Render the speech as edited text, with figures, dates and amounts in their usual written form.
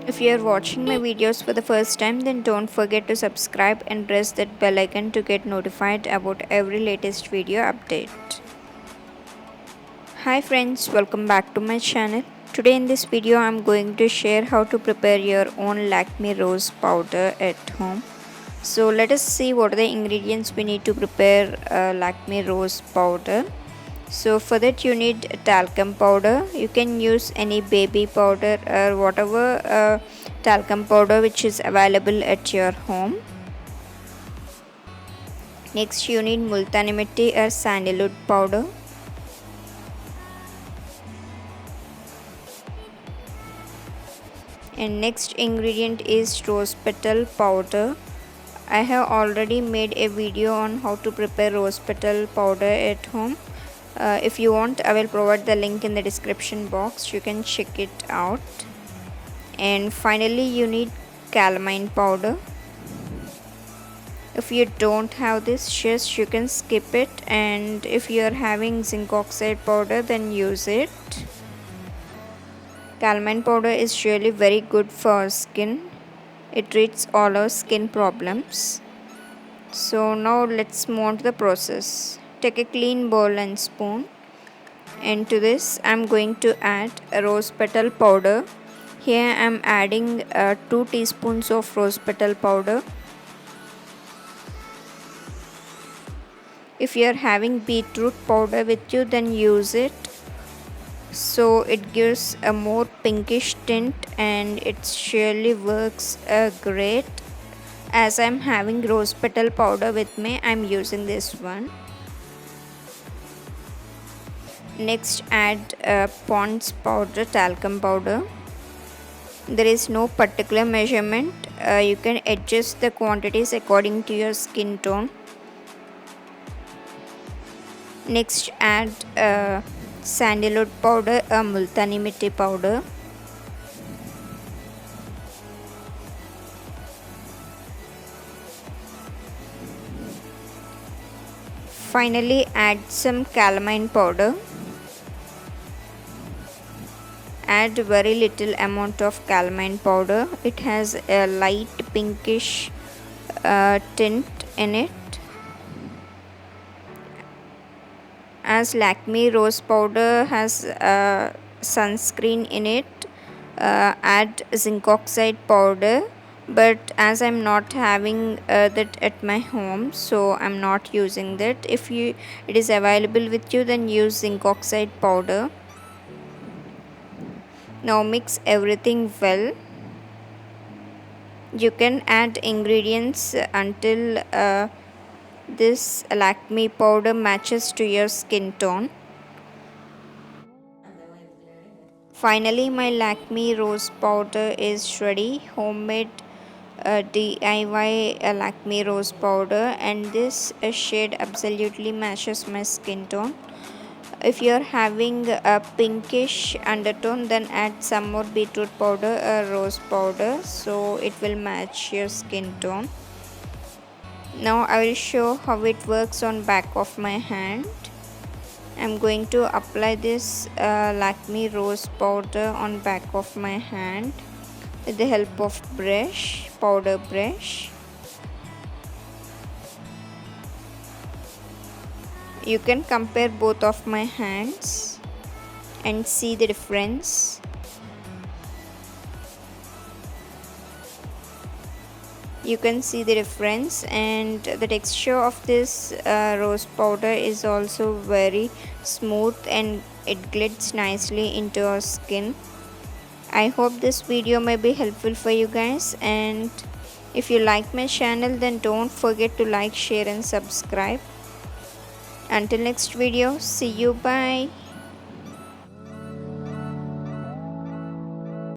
If you are watching my videos for the first time, then don't forget to subscribe and press that bell icon to get notified about every latest video update. Hi friends, welcome back to my channel. Today in this video I am going to share how to prepare your own Lakme rose powder at home. So let us see what are the ingredients we need to prepare Lakme rose powder. So for that you need talcum powder. You can use any baby powder or whatever talcum powder which is available at your home. Next you need multani mitti or sandalwood powder. And next ingredient is rose petal powder. I have already made a video on how to prepare rose petal powder at home. If you want, I will provide the link in the description box. You can check it out. And finally you need calamine powder. If you don't have this, just you can skip it, and if you are having zinc oxide powder then use it. Calamine powder is really very good for our skin. It treats all our skin problems. So now let's move on to the process. Take a clean bowl and spoon, and to this I am going to add a rose petal powder. Here I am adding 2 teaspoons of rose petal powder. If you are having beetroot powder with you, then use it. So it gives a more pinkish tint and it surely works great. As I am having rose petal powder with me, I am using this one. Next add Pond's powder, talcum powder. There is no particular measurement. You can adjust the quantities according to your skin tone. Next add sandalwood powder, multani mitti powder. Finally add some calamine powder. Add very little amount of calamine powder. It has a light pinkish tint in it. As Lakme rose powder has sunscreen in it, add zinc oxide powder, but as I'm not having that at my home, so I'm not using that. If it is available with you, then use zinc oxide powder. Now mix everything well. You can add ingredients until this Lakme powder matches to your skin tone. Finally my Lakme rose powder is ready. Homemade DIY Lakme rose powder, and this shade absolutely matches my skin tone. If you are having a pinkish undertone, then add some more beetroot powder or rose powder, so it will match your skin tone. Now I will show how it works on back of my hand. I'm going to apply this Lakme rose powder on back of my hand with the help of powder brush. You can compare both of my hands and see the difference. You can see the difference, and the texture of this rose powder is also very smooth and it glides nicely into our skin. I hope this video may be helpful for you guys, and if you like my channel, then don't forget to like, share and subscribe. Until next video, see you, bye.